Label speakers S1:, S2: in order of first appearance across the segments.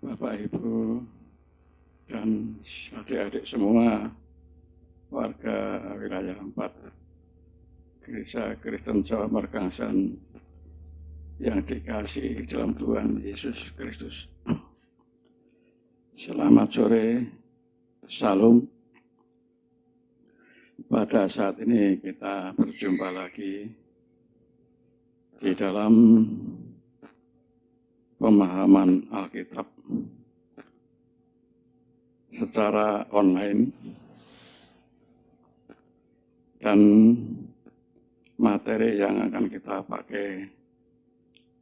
S1: Bapak, Ibu, dan adik-adik semua warga wilayah 4 Gereja Kristen Jawa Margangsan yang dikasihi dalam Tuhan Yesus Kristus. Selamat sore, Salam. Pada saat ini kita berjumpa lagi di dalam pemahaman Alkitab secara online, dan materi yang akan kita pakai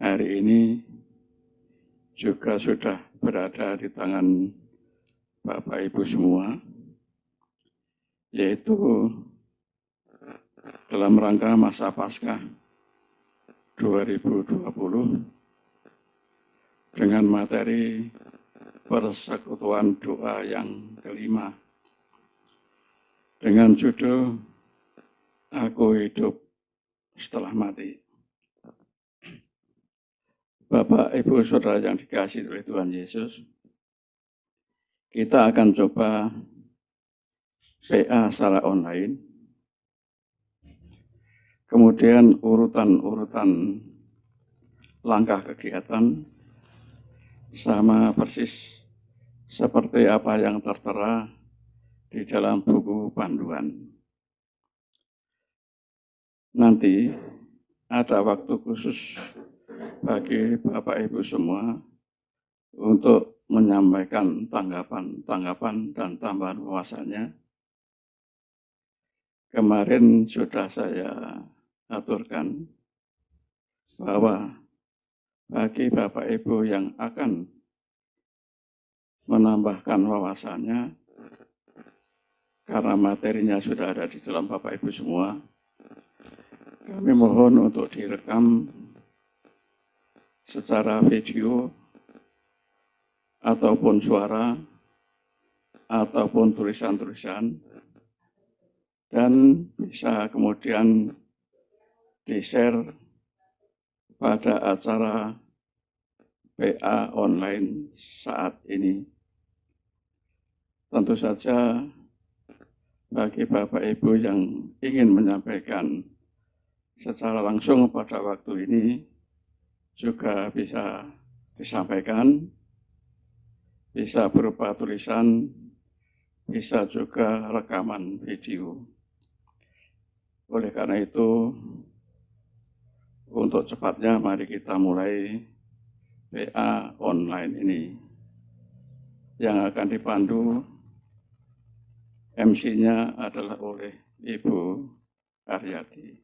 S1: hari ini juga sudah berada di tangan Bapak Ibu semua, yaitu dalam rangka masa Paskah 2020 dengan materi persekutuan doa yang kelima dengan judul Aku Hidup Setelah Mati. Bapak, Ibu, Saudara yang dikasihi oleh Tuhan Yesus, kita akan coba PA secara online, kemudian urutan-urutan langkah kegiatan sama persis seperti apa yang tertera di dalam buku panduan. Nanti ada waktu khusus bagi Bapak Ibu semua untuk menyampaikan tanggapan dan tambahan wawasannya. Kemarin sudah saya aturkan bahwa bagi Bapak Ibu yang akan menambahkan wawasannya, karena materinya sudah ada di dalam Bapak Ibu semua, kami mohon untuk direkam secara video ataupun suara ataupun tulisan-tulisan, dan bisa kemudian di-share pada acara PA online saat ini. Tentu saja bagi Bapak Ibu yang ingin menyampaikan secara langsung pada waktu ini juga bisa disampaikan, bisa berupa tulisan, bisa juga rekaman video. Oleh karena itu, untuk cepatnya mari kita mulai PA online ini yang akan dipandu. MC-nya adalah oleh Ibu Aryati.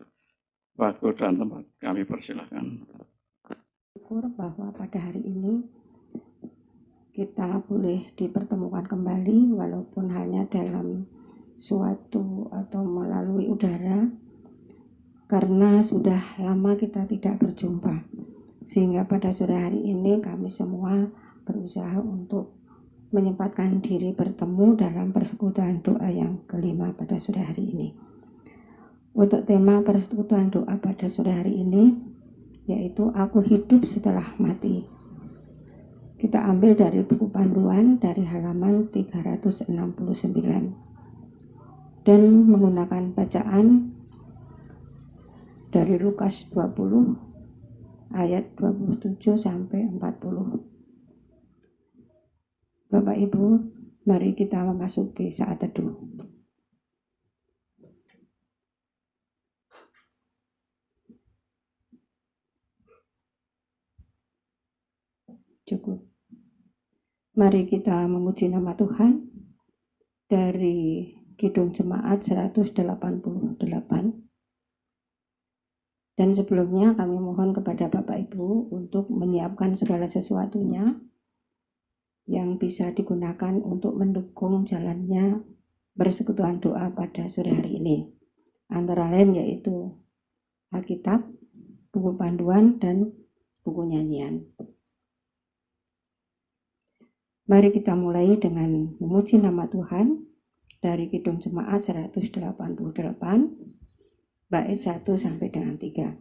S1: Waktu dan tempat kami persilahkan.
S2: Syukur bahwa pada hari ini kita boleh dipertemukan kembali walaupun hanya dalam suatu atau melalui udara, karena sudah lama kita tidak berjumpa, sehingga pada sore hari ini kami semua berusaha untuk menyempatkan diri bertemu dalam persekutuan doa yang kelima pada sore hari ini. Untuk tema persekutuan doa pada sore hari ini yaitu Aku Hidup Setelah Mati. Kita ambil dari buku panduan dari halaman 369 dan menggunakan bacaan dari Lukas 20 ayat 27 sampai 40. Bapak Ibu, mari kita memasuki saat teduh. Cukup. Mari kita memuji nama Tuhan dari Kidung Jemaat 188. Dan sebelumnya kami mohon kepada Bapak Ibu untuk menyiapkan segala sesuatunya yang bisa digunakan untuk mendukung jalannya persekutuan doa pada sore hari ini. Antara lain yaitu Alkitab, buku panduan, dan buku nyanyian. Mari kita mulai dengan memuji nama Tuhan dari Kidung Jemaat 188 bait 1 sampai dengan 3.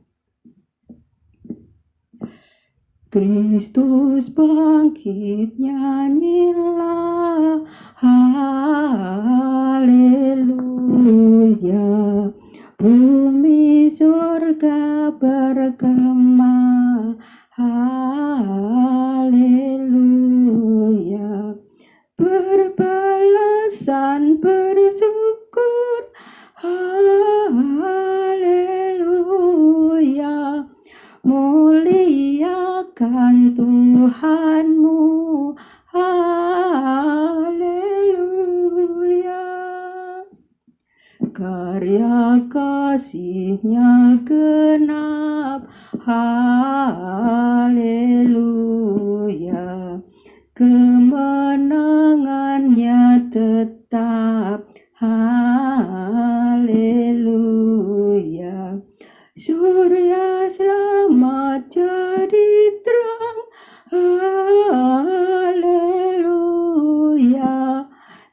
S2: Kristus bangkit, nyanyilah haleluya. Bumi surga bergema haleluya. Berbalasan bersyukur haleluya. Muliakan Tuhanmu haleluya. Karya kasih-Nya genap haleluya. Kemenangannya tetap haleluya. Surya selamat jadi terang haleluya.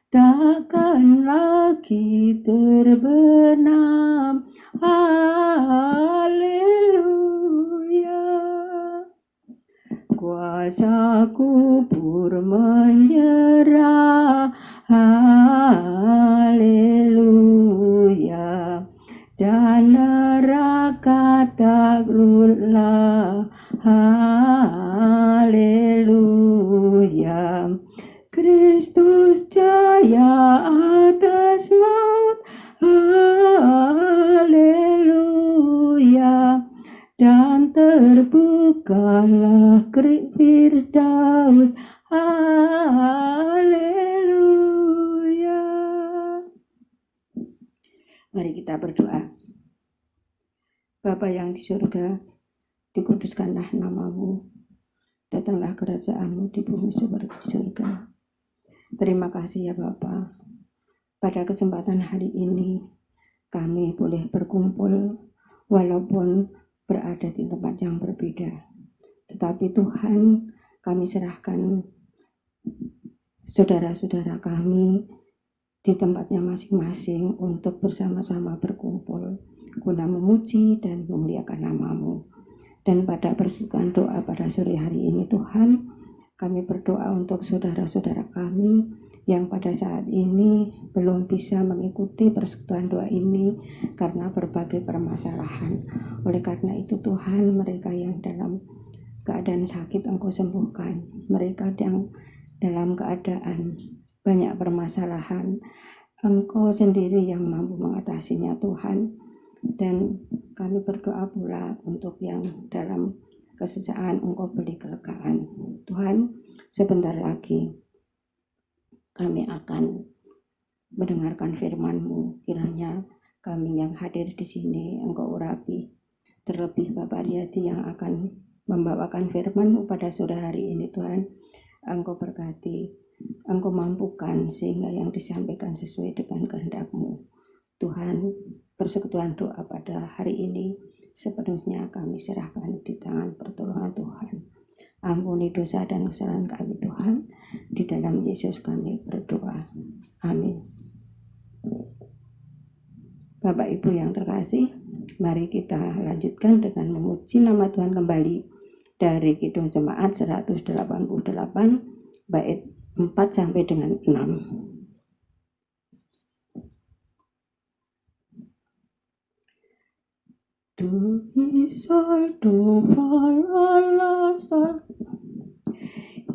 S2: Takkan lagi terbenam haleluya. Kuasa kubur menyerah haleluya. Dan neraka takluklah haleluya. Kristus jaya atas maut haleluya. Dan terbukalah Firdaus haleluya. Mari kita berdoa. Bapa yang di surga, dikuduskanlah namamu, datanglah kerajaanmu di bumi seperti di surga. Terima kasih ya Bapa, pada kesempatan hari ini kami boleh berkumpul walaupun berada di tempat yang berbeda. Tetapi Tuhan, kami serahkan saudara-saudara kami di tempatnya masing-masing untuk bersama-sama berkumpul guna memuji dan memuliakan nama-Mu. Dan pada persekutuan doa pada sore hari ini Tuhan, kami berdoa untuk saudara-saudara kami yang pada saat ini belum bisa mengikuti persekutuan doa ini karena berbagai permasalahan. Oleh karena itu Tuhan, mereka yang dalam keadaan sakit Engkau sembuhkan, mereka yang dalam keadaan banyak permasalahan, Engkau sendiri yang mampu mengatasinya Tuhan. Dan kami berdoa pula untuk yang dalam kesesakan Engkau beri kelegaan. Tuhan, sebentar lagi kami akan mendengarkan firman-Mu. Kiranya kami yang hadir di sini Engkau urapi. Terlebih Bapak Riyadi yang akan membawakan firman-Mu pada sore hari ini Tuhan, Engkau berkati, Engkau mampukan sehingga yang disampaikan sesuai dengan kehendak-Mu. Tuhan, persekutuan doa pada hari ini sepenuhnya kami serahkan di tangan pertolongan Tuhan. Ampuni dosa dan kesalahan kami Tuhan, di dalam Yesus kami berdoa. Amin. Bapak Ibu yang terkasih, mari kita lanjutkan dengan memuji nama Tuhan kembali dari Kidung Jemaat 188 bait 4 sampai dengan 6. Do mi sol do fa la sol,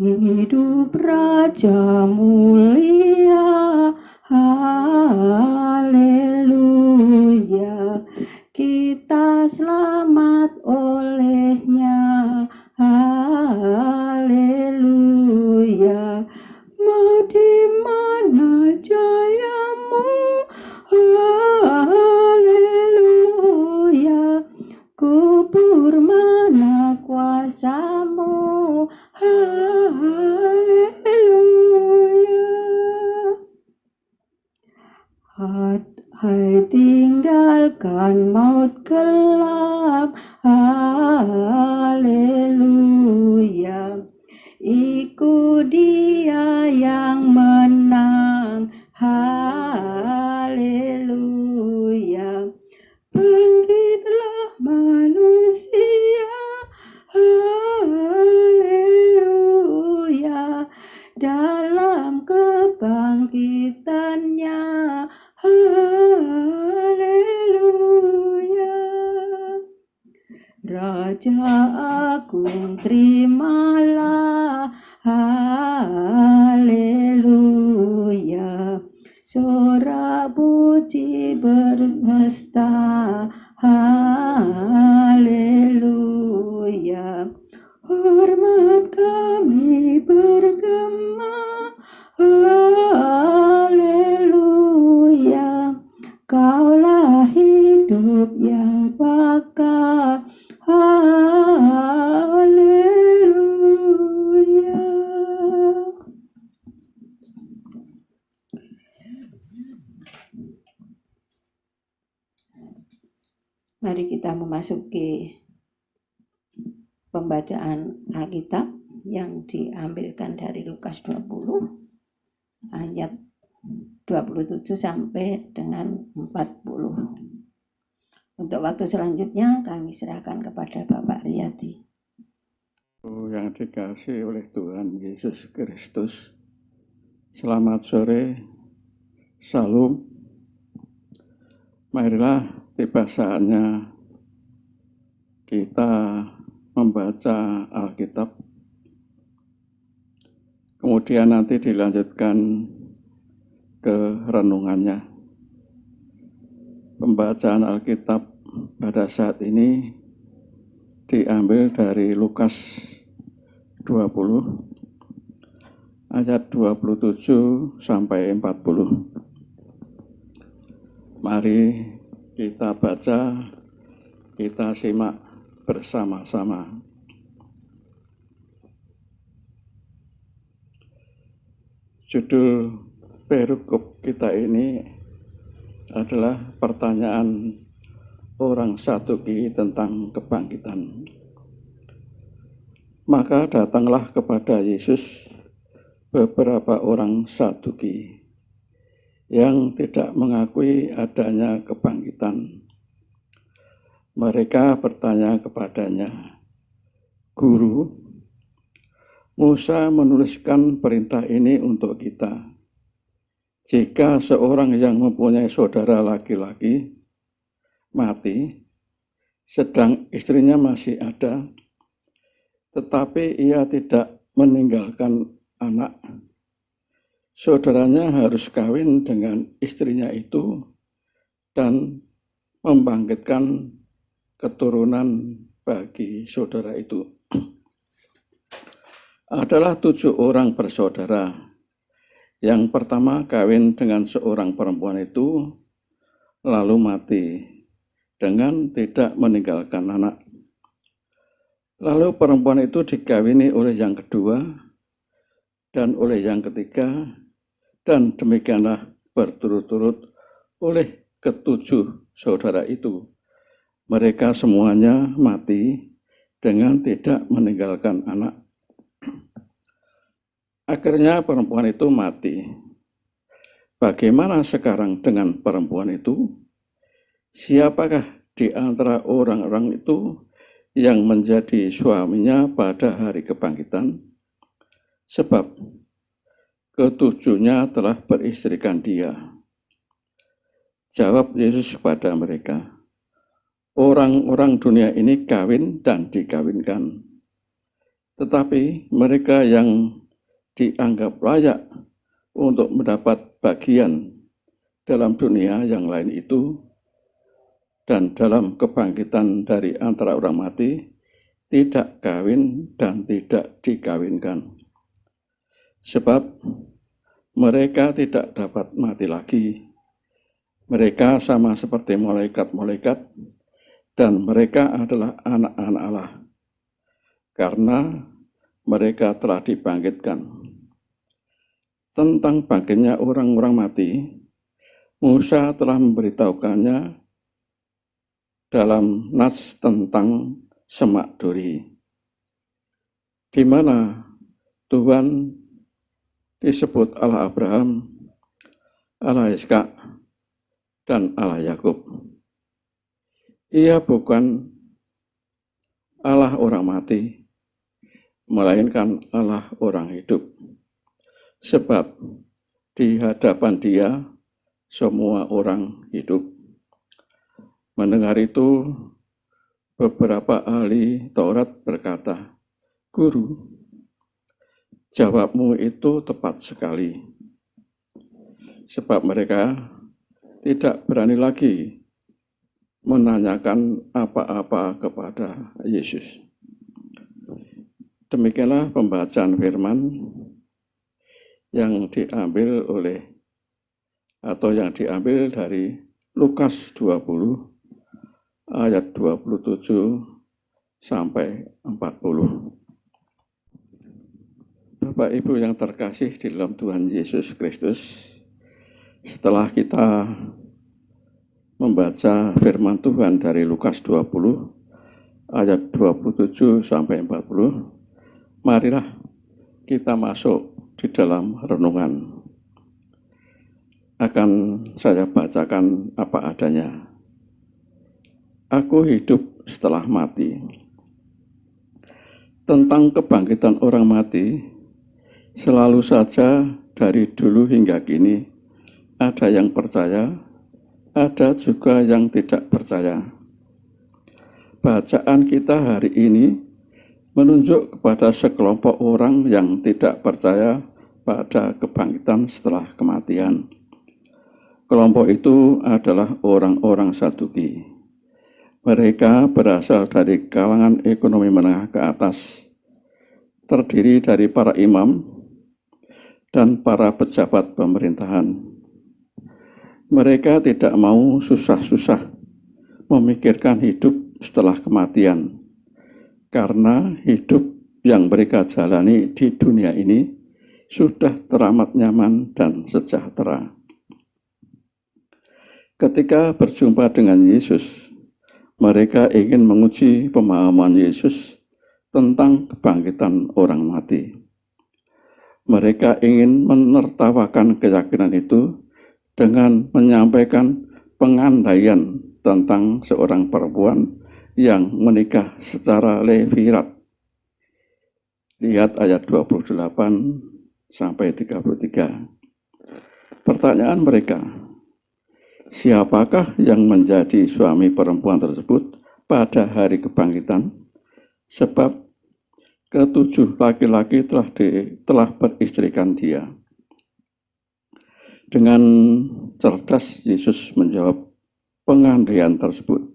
S2: hidup Raja mulia haleluya. Kita selamat olehnya haleluya. Mau di mana jayamu haleluya. Kubur mana kuasamu haleluya. Hai tinggalkan maut gelap haleluya. Ikut Dia yang menang haleluya. Bangkitlah manusia haleluya. dalam kebangkitannya. Haleluya. Raja Agung terimalah, haleluya. Sorak puji bermesta, haleluya. Hormat kami bergema, haleluya. Kaulah hidup yang bakal, haleluya. Mari kita memasuki pembacaan Alkitab yang diambilkan dari Lukas 20 ayat 27 sampai dengan 40. Untuk waktu selanjutnya kami serahkan kepada Bapak Riyadi.
S1: Yang dikasihi oleh Tuhan Yesus Kristus, selamat sore, salam. Marilah tiba saatnya kita membaca Alkitab, kemudian nanti dilanjutkan ke renungannya. Pembacaan Alkitab pada saat ini diambil dari Lukas 20 ayat 27 sampai 40. Mari kita baca, kita simak bersama-sama. Judul perikop kita ini adalah pertanyaan orang Saduki tentang kebangkitan. Maka datanglah kepada Yesus beberapa orang Saduki yang tidak mengakui adanya kebangkitan. Mereka bertanya kepadanya, "Guru, Musa menuliskan perintah ini untuk kita. Jika seorang yang mempunyai saudara laki-laki mati, sedang istrinya masih ada, tetapi ia tidak meninggalkan anak, saudaranya harus kawin dengan istrinya itu dan membangkitkan keturunan bagi saudara itu." Adalah 7 orang bersaudara. Yang pertama kawin dengan seorang perempuan itu, lalu mati dengan tidak meninggalkan anak. Lalu perempuan itu dikawini oleh yang kedua dan oleh yang ketiga, dan demikianlah berturut-turut oleh ke-7 saudara itu. Mereka semuanya mati dengan tidak meninggalkan anak. Akhirnya perempuan itu mati. Bagaimana sekarang dengan perempuan itu? Siapakah di antara orang-orang itu yang menjadi suaminya pada hari kebangkitan? Sebab ke-7-nya telah beristrikan dia. Jawab Yesus kepada mereka, orang-orang dunia ini kawin dan dikawinkan. Tetapi mereka yang dianggap layak untuk mendapat bagian dalam dunia yang lain itu dan dalam kebangkitan dari antara orang mati, tidak kawin dan tidak dikawinkan. Sebab mereka tidak dapat mati lagi. Mereka sama seperti malaikat-malaikat dan mereka adalah anak-anak Allah, karena mereka telah dibangkitkan. Tentang bangkitnya orang-orang mati, Musa telah memberitahukannya dalam nas tentang semak duri, di mana Tuhan disebut Allah Abraham, Allah Ishak, dan Allah Yakub. Ia bukan Allah orang mati, melainkan Allah orang hidup. sebab di hadapan Dia semua orang hidup. Mendengar itu, beberapa ahli Taurat berkata, "Guru, jawabmu itu tepat sekali." Sebab mereka tidak berani lagi menanyakan apa-apa kepada Yesus. Demikianlah pembacaan firman yang diambil dari Lukas 20 ayat 27 sampai 40. Bapak Ibu yang terkasih di dalam Tuhan Yesus Kristus, setelah kita membaca firman Tuhan dari Lukas 20 ayat 27 sampai 40, marilah kita masuk di dalam renungan. Akan saya bacakan apa adanya. Aku hidup setelah mati. Tentang kebangkitan orang mati, selalu saja dari dulu hingga kini, ada yang percaya, ada juga yang tidak percaya. Bacaan kita hari ini menunjuk kepada sekelompok orang yang tidak percaya pada kebangkitan setelah kematian. Kelompok itu adalah orang-orang Saduki. Mereka berasal dari kalangan ekonomi menengah ke atas, terdiri dari para imam dan para pejabat pemerintahan. Mereka tidak mau susah-susah memikirkan hidup setelah kematian, karena hidup yang mereka jalani di dunia ini sudah teramat nyaman dan sejahtera. Ketika berjumpa dengan Yesus, mereka ingin menguji pemahaman Yesus tentang kebangkitan orang mati. Mereka ingin menertawakan keyakinan itu dengan menyampaikan pengandaian tentang seorang perempuan yang menikah secara levirat. Lihat ayat 28 sampai 33. Pertanyaan mereka, siapakah yang menjadi suami perempuan tersebut pada hari kebangkitan? Sebab ketujuh laki-laki telah beristrikan dia. Dengan cerdas Yesus menjawab pengandaian tersebut.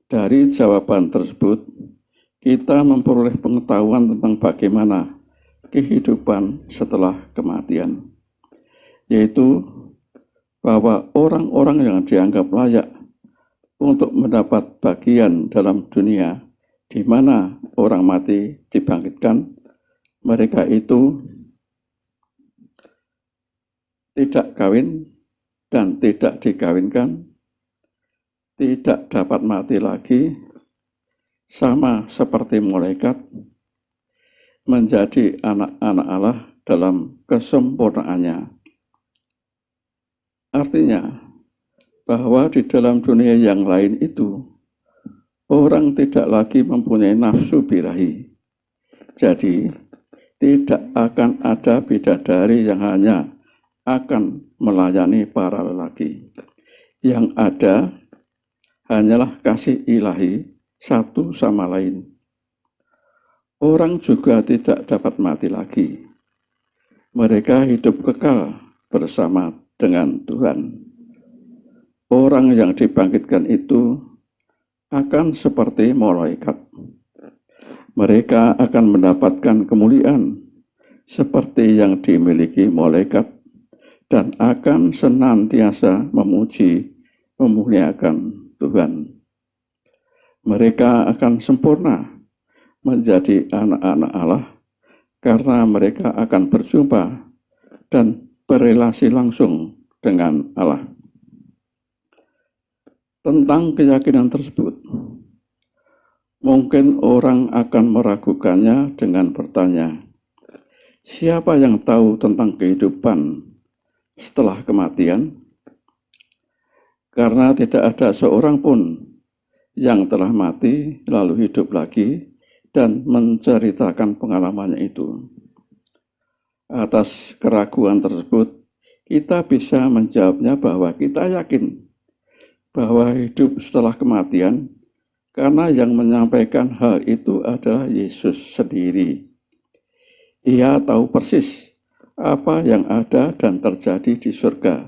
S1: Dari jawaban tersebut, kita memperoleh pengetahuan tentang bagaimana kehidupan setelah kematian, yaitu bahwa orang-orang yang dianggap layak untuk mendapat bagian dalam dunia di mana orang mati dibangkitkan, mereka itu tidak kawin dan tidak dikawinkan, tidak dapat mati lagi, sama seperti malaikat, menjadi anak-anak Allah dalam kesempurnaannya. Artinya, bahwa di dalam dunia yang lain itu, orang tidak lagi mempunyai nafsu birahi. Jadi, tidak akan ada bidadari yang hanya akan melayani para lelaki. Yang ada hanyalah kasih ilahi satu sama lain. Orang juga tidak dapat mati lagi. Mereka hidup kekal bersama dengan Tuhan. Orang yang dibangkitkan itu akan seperti malaikat. Mereka akan mendapatkan kemuliaan seperti yang dimiliki malaikat dan akan senantiasa memuliakan Tuhan. Mereka akan sempurna menjadi anak-anak Allah karena mereka akan berjumpa dan berelasi langsung dengan Allah. Tentang keyakinan tersebut, mungkin orang akan meragukannya dengan bertanya, siapa yang tahu tentang kehidupan setelah kematian? Karena tidak ada seorang pun yang telah mati lalu hidup lagi dan menceritakan pengalamannya itu. Atas keraguan tersebut, kita bisa menjawabnya bahwa kita yakin bahwa hidup setelah kematian, karena yang menyampaikan hal itu adalah Yesus sendiri. Ia tahu persis apa yang ada dan terjadi di surga,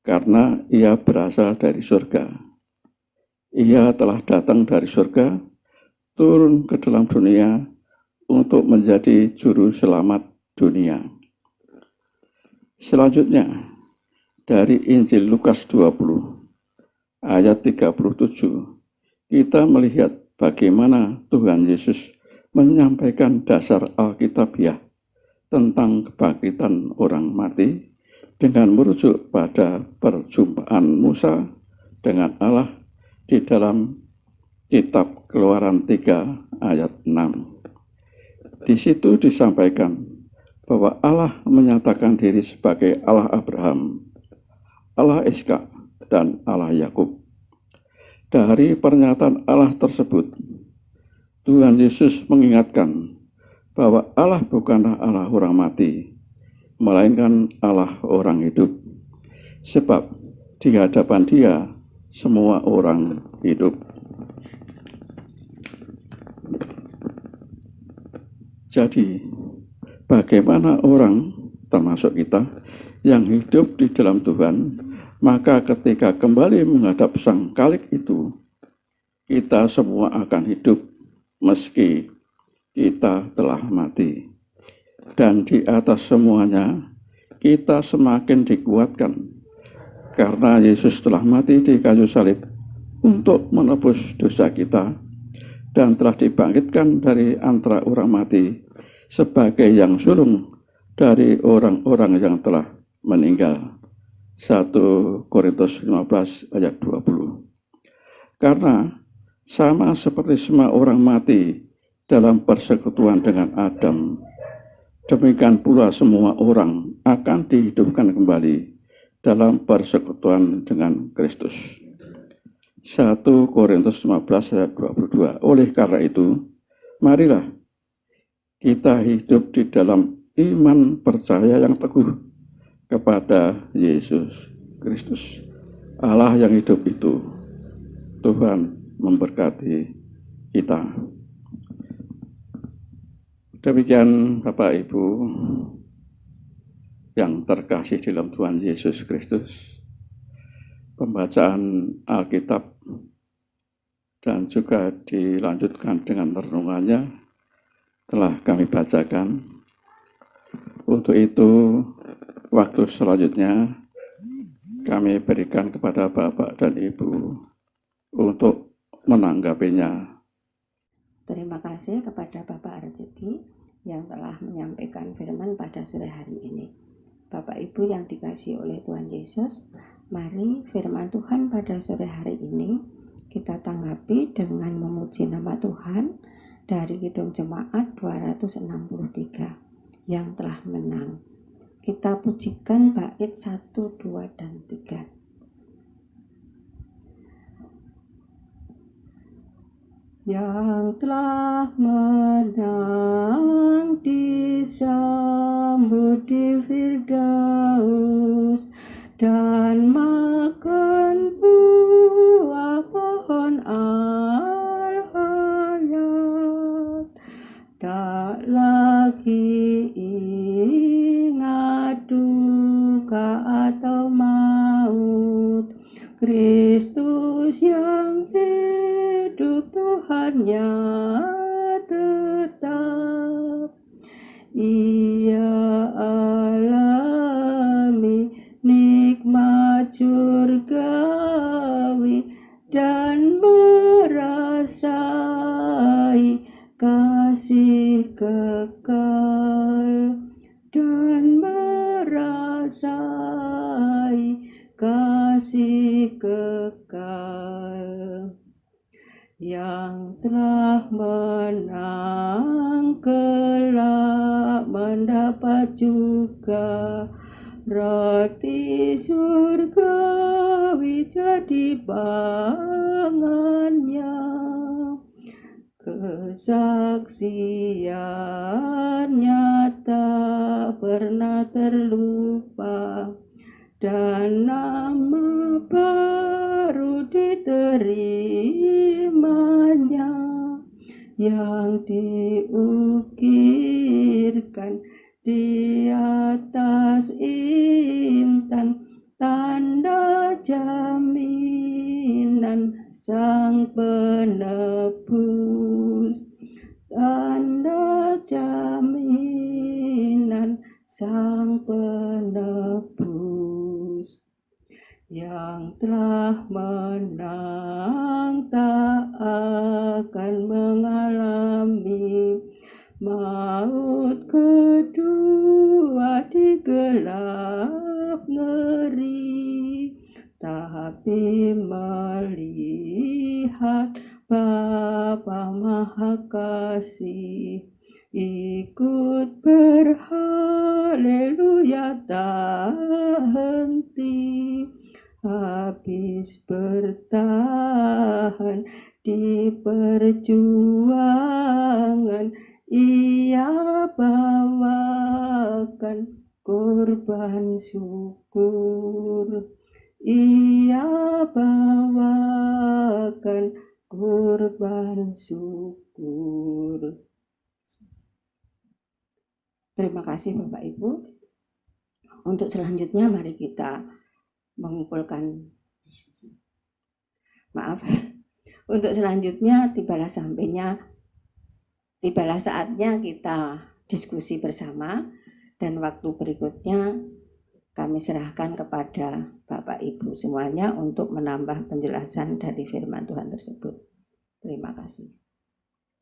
S1: karena ia berasal dari surga. Ia telah datang dari surga, turun ke dalam dunia untuk menjadi juru selamat dunia. Selanjutnya, dari Injil Lukas 20, ayat 37, kita melihat bagaimana Tuhan Yesus menyampaikan dasar Alkitabiah tentang kebangkitan orang mati dengan merujuk pada perjumpaan Musa dengan Allah di dalam kitab Keluaran 3 ayat 6. Di situ disampaikan bahwa Allah menyatakan diri sebagai Allah Abraham, Allah Ishak, dan Allah Yakub. Dari pernyataan Allah tersebut, Tuhan Yesus mengingatkan bahwa Allah bukanlah Allah orang mati, melainkan Allah orang hidup. Sebab di hadapan Dia semua orang hidup. Jadi, bagaimana orang, termasuk kita, yang hidup di dalam Tuhan, maka ketika kembali menghadap Sang Khalik itu, kita semua akan hidup meski kita telah mati. Dan di atas semuanya, kita semakin dikuatkan karena Yesus telah mati di kayu salib untuk menebus dosa kita dan telah dibangkitkan dari antara orang mati sebagai yang sulung dari orang-orang yang telah meninggal. 1 Korintus 15 ayat 20. Karena sama seperti semua orang mati dalam persekutuan dengan Adam, demikian pula semua orang akan dihidupkan kembali dalam persekutuan dengan Kristus. 1 Korintus 15 ayat 22. Oleh karena itu, marilah kita hidup di dalam iman percaya yang teguh kepada Yesus Kristus, Allah yang hidup itu. Tuhan memberkati kita. Demikian Bapak Ibu yang terkasih dalam Tuhan Yesus Kristus, pembacaan Alkitab dan juga dilanjutkan dengan renungannya telah kami bacakan. Untuk itu, waktu selanjutnya kami berikan kepada Bapak dan Ibu untuk menanggapinya.
S2: Terima kasih kepada Bapak Arjedi yang telah menyampaikan firman pada sore hari ini. Bapak Ibu yang dikasihi oleh Tuhan Yesus, mari firman Tuhan pada sore hari ini kita tanggapi dengan memuji nama Tuhan dari Kidung Jemaat 263 yang telah menang. Kita pujikan bait 1, 2, dan 3. Yang telah menang disambut di Firdaus dan makan buah pohon al-hayat. Tak lagi ingat duka atau maut, Kristus yang hidup, Tuhannya tetap. Ia alami nikmat surgawi dan merasai kasih kekal dan merasai kasih kekal. Yang telah menang kelak mendapat juga roti surgawi jadi pangannya. kesaksiannya tak pernah terlupa, dan nama baru diterimanya yang diukirkan di atas intan, tanda jaminan Sang Penebus, tanda jaminan Sang Penebus. Yang telah menang tak akan mengalami maut kedua di gelap ngeri, tapi melihat Bapa Maha Kasih, ikut berhaleluya tak henti, habis bertahan di perjuangan, ia bawakan korban syukur, ia bawakan korban syukur. Terima kasih Bapak Ibu. Untuk selanjutnya mari kita mengumpulkan untuk selanjutnya tibalah saatnya kita diskusi bersama, dan waktu berikutnya kami serahkan kepada Bapak Ibu semuanya untuk menambah penjelasan dari firman Tuhan tersebut. Terima kasih.